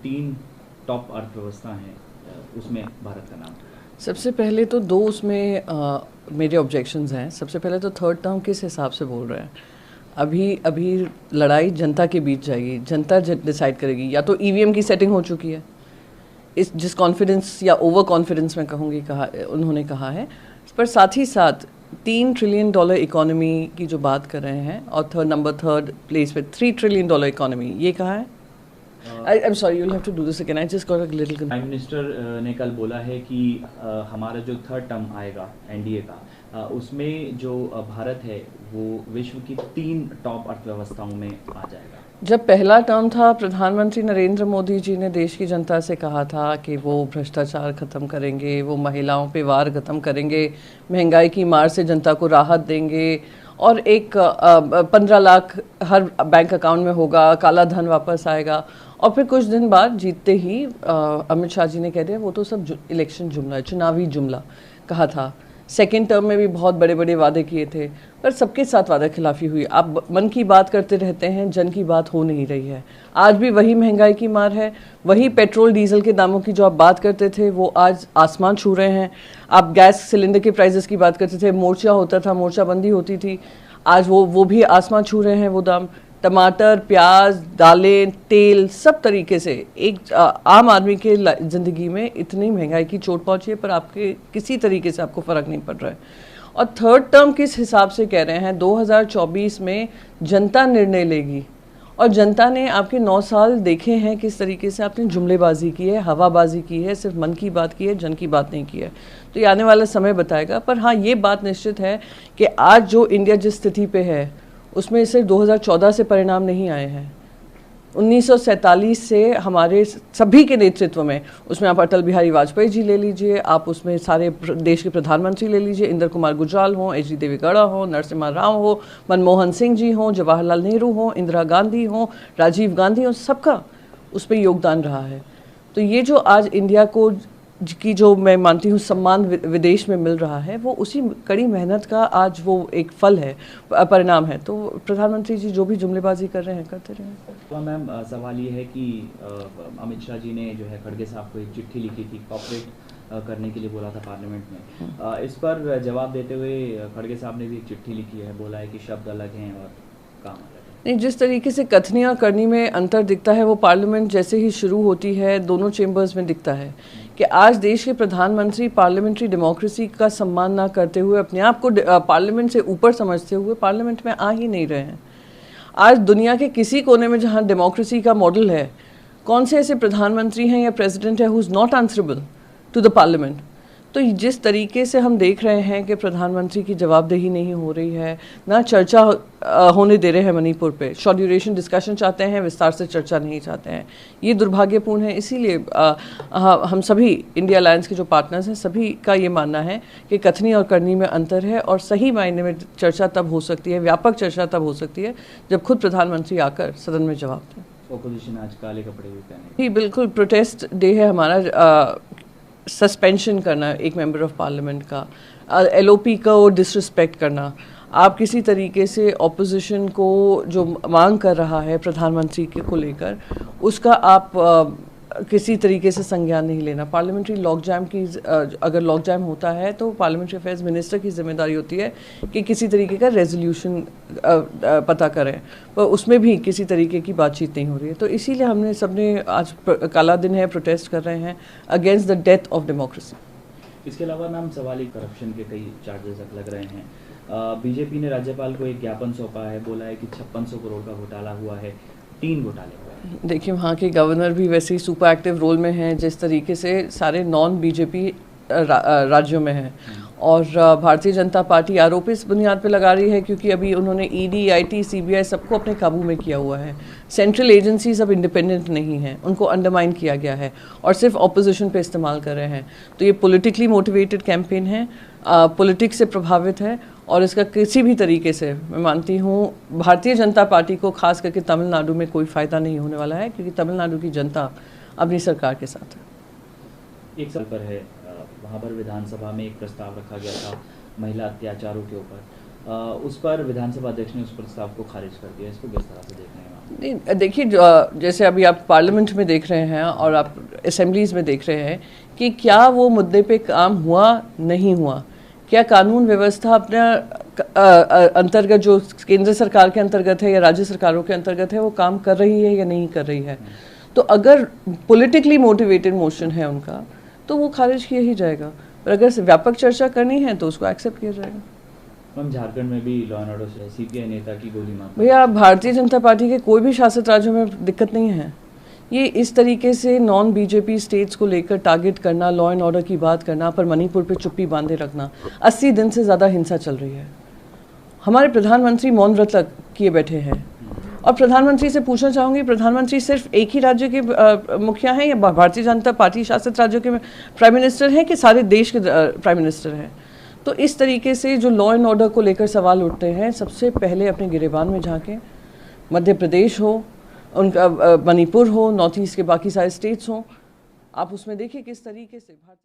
तीन टॉप अर्थव्यवस्था हैं, उसमें भारत का नाम। सबसे पहले तो दो उसमें मेरे ऑब्जेक्शंस हैं। सबसे पहले तो थर्ड टर्म किस हिसाब से बोल रहे हैं। अभी अभी लड़ाई जनता के बीच जाएगी, जनता डिसाइड करेगी। या तो ईवीएम की सेटिंग हो चुकी है, इस जिस कॉन्फिडेंस या ओवर कॉन्फिडेंस मैं कहूँगी उन्होंने कहा है। पर साथ ही साथ $3 ट्रिलियन इकोनॉमी की जो बात कर रहे हैं और थर्ड प्लेस पे $3 ट्रिलियन इकोनॉमी, ये कहा है। I'm sorry, you'll have to do this again. I just got a little confused. Prime minister ने कल बोला है कि हमारा जो थर्ड टर्म आएगा एनडीए का, उसमें जो भारत है वो विश्व की 3 टॉप अर्थव्यवस्थाओं में आ जाएगा। जब पहला टर्म था, प्रधानमंत्री नरेंद्र मोदी जी ने देश की जनता से कहा था कि वो भ्रष्टाचार ख़त्म करेंगे, वो महिलाओं पे वार ख़त्म करेंगे, महंगाई की मार से जनता को राहत देंगे और एक 15 लाख हर बैंक अकाउंट में होगा, काला धन वापस आएगा। और फिर कुछ दिन बाद जीतते ही अमित शाह जी ने कह दिया वो तो सब इलेक्शन जुमला है, चुनावी जुमला कहा था। सेकेंड टर्म में भी बहुत बड़े बड़े वादे किए थे, पर सबके साथ वादा खिलाफी हुई। आप मन की बात करते रहते हैं, जन की बात हो नहीं रही है। आज भी वही महंगाई की मार है, वही पेट्रोल डीजल के दामों की जो आप बात करते थे वो आज आसमान छू रहे हैं। आप गैस सिलेंडर के प्राइसेस की बात करते थे, मोर्चा होता था, मोर्चाबंदी होती थी, आज वो भी आसमान छू रहे हैं वो दाम। टमाटर, प्याज, दालें, तेल, सब तरीके से एक आम आदमी के ज़िंदगी में इतनी महंगाई की चोट पहुंची है, पर आपके किसी तरीके से आपको फ़र्क नहीं पड़ रहा है। और थर्ड टर्म किस हिसाब से कह रहे हैं, 2024 में जनता निर्णय लेगी। और जनता ने आपके 9 साल देखे हैं किस तरीके से आपने जुमलेबाजी की है, हवाबाजी की है, सिर्फ मन की बात की है, जन की बात नहीं की है। तो ये आने वाला समय बताएगा। पर हाँ, ये बात निश्चित है कि आज जो इंडिया जिस स्थिति पे है उसमें सिर्फ 2014 से परिणाम नहीं आए हैं। 1947 से हमारे सभी के नेतृत्व में, उसमें आप अटल बिहारी वाजपेयी जी ले लीजिए, आप उसमें सारे देश के प्रधानमंत्री ले लीजिए, इंदिरा कुमार गुजराल हों, एच डी देवेगौड़ा हो, नरसिम्हा राव हो, मनमोहन सिंह जी हों, जवाहरलाल नेहरू हों, इंदिरा गांधी हों, राजीव गांधी हों, सबका उस पर योगदान रहा है। तो ये जो आज इंडिया को की जो मैं मानती हूँ सम्मान विदेश में मिल रहा है, वो उसी कड़ी मेहनत का आज वो एक फल है, परिणाम है। तो प्रधानमंत्री जी जो भी जुमलेबाजी कर रहे हैं करते रहे। तो मैम, सवाल ये है कि अमित शाह जी ने जो है खड़गे साहब को एक चिट्ठी लिखी थी, कॉपरेट करने के लिए बोला था पार्लियामेंट में। इस पर जवाब देते हुए खड़गे साहब ने भी एक चिट्ठी लिखी है, बोला है कि शब्द अलग हैं और काम अलग है। नहीं, जिस तरीके से कथनी और करनी में अंतर दिखता है वो पार्लियामेंट जैसे ही शुरू होती है दोनों चेंबर्स में दिखता है कि आज देश के प्रधानमंत्री पार्लियामेंट्री डेमोक्रेसी का सम्मान ना करते हुए, अपने आप को पार्लियामेंट से ऊपर समझते हुए पार्लियामेंट में आ ही नहीं रहे हैं। आज दुनिया के किसी कोने में जहाँ डेमोक्रेसी का मॉडल है, कौन से ऐसे प्रधानमंत्री हैं या प्रेसिडेंट है who is not answerable to the parliament. तो जिस तरीके से हम देख रहे हैं कि प्रधानमंत्री की जवाबदेही नहीं हो रही है, ना चर्चा होने दे रहे हैं मणिपुर पे, शॉर्ट ड्यूरेशन डिस्कशन चाहते हैं, विस्तार से चर्चा नहीं चाहते हैं, ये दुर्भाग्यपूर्ण है। इसीलिए हम सभी इंडिया अलायंस के जो पार्टनर्स हैं सभी का ये मानना है कि कथनी और करनी में अंतर है और सही मायने में चर्चा तब हो सकती है, व्यापक चर्चा तब हो सकती है जब खुद प्रधानमंत्री आकर सदन में जवाब दें। ऑपोजिशन आज काले कपड़े भी पहने। जी बिल्कुल, प्रोटेस्ट डे है हमारा। सस्पेंशन करना एक मेंबर ऑफ पार्लियामेंट का, एलओपी का वो डिसरिस्पेक्ट करना, आप किसी तरीके से ऑपोजिशन को जो मांग कर रहा है प्रधानमंत्री के को लेकर, उसका आप किसी तरीके से संज्ञान नहीं लेना। पार्लियामेंट्री लॉक जैम की अगर लॉक जैम होता है तो पार्लियामेंट्री अफेयर्स मिनिस्टर की जिम्मेदारी होती है कि किसी तरीके का रेजोल्यूशन पता करें, पर उसमें भी किसी तरीके की बातचीत नहीं हो रही है। तो इसीलिए हमने सबने आज काला दिन है, प्रोटेस्ट कर रहे हैं against the death of democracy. इसके अलावा मैम सवाल करप्शन के कई चार्जेस लग रहे हैं। बीजेपी ने राज्यपाल को एक ज्ञापन सौंपा है, बोला है कि 5600 करोड़ का घोटाला हुआ है, 3 घोटाले हुए हैं। देखिए, वहाँ के गवर्नर भी वैसे ही सुपर एक्टिव रोल में हैं जिस तरीके से सारे नॉन बीजेपी राज्यों में हैं। और भारतीय जनता पार्टी आरोप इस बुनियाद पे लगा रही है क्योंकि अभी उन्होंने ईडी, आईटी, सीबीआई सबको अपने काबू में किया हुआ है। सेंट्रल एजेंसीज अब इंडिपेंडेंट नहीं हैं, उनको अंडरमाइन किया गया है और सिर्फ ऑपोजिशन पे इस्तेमाल कर रहे हैं। तो ये पॉलिटिकली मोटिवेटेड कैंपेन है, पॉलिटिक्स से प्रभावित है और इसका किसी भी तरीके से मैं मानती हूँ भारतीय जनता पार्टी को, खास करके तमिलनाडु में कोई फ़ायदा नहीं होने वाला है क्योंकि तमिलनाडु की जनता अपनी सरकार के साथ है। 1 साल पर है, वहाँ पर विधानसभा में एक प्रस्ताव रखा गया था महिला अत्याचारों के ऊपर, उस पर विधानसभा अध्यक्ष ने उस प्रस्ताव को खारिज कर दिया। इसको किस तरह से देख रहे हैं आप? नहीं, देखिए जैसे अभी आप पार्लियामेंट में देख रहे हैं और आप असेंबलीज में देख रहे हैं कि क्या वो मुद्दे पे काम हुआ नहीं हुआ, क्या कानून व्यवस्था अपने अंतर्गत जो केंद्र सरकार के अंतर्गत है या राज्य सरकारों के अंतर्गत है वो काम कर रही है या नहीं कर रही है। तो अगर पॉलिटिकली मोटिवेटेड मोशन है उनका तो वो खारिज किया ही जाएगा, पर अगर व्यापक चर्चा करनी है तो उसको एक्सेप्ट किया जाएगा। हम झारखंड में भी लॉ एंड ऑर्डर से सीपीआई नेता की गोली मार। भैया भारतीय जनता पार्टी के कोई भी शासित राज्यों में दिक्कत नहीं है। ये इस तरीके से नॉन बीजेपी स्टेट्स को लेकर टारगेट करना, लॉ एंड ऑर्डर की बात करना, पर मणिपुर पे चुप्पी बांधे रखना, 80 दिन से ज़्यादा हिंसा चल रही है। हमारे प्रधानमंत्री मौन व्रत किए बैठे हैं और प्रधानमंत्री से पूछना चाहूँगी, प्रधानमंत्री सिर्फ एक ही राज्य के मुखिया हैं या भारतीय जनता पार्टी शासित राज्यों के प्राइम मिनिस्टर हैं कि सारे देश के प्राइम मिनिस्टर हैं? तो इस तरीके से जो लॉ एंड ऑर्डर को लेकर सवाल उठते हैं, सबसे पहले अपने गिरेबान में झांकें। मध्य प्रदेश हो, उनका मणिपुर हो, नॉर्थ ईस्ट के बाकी सारे स्टेट्स हों, आप उसमें देखिए किस तरीके से भारतीय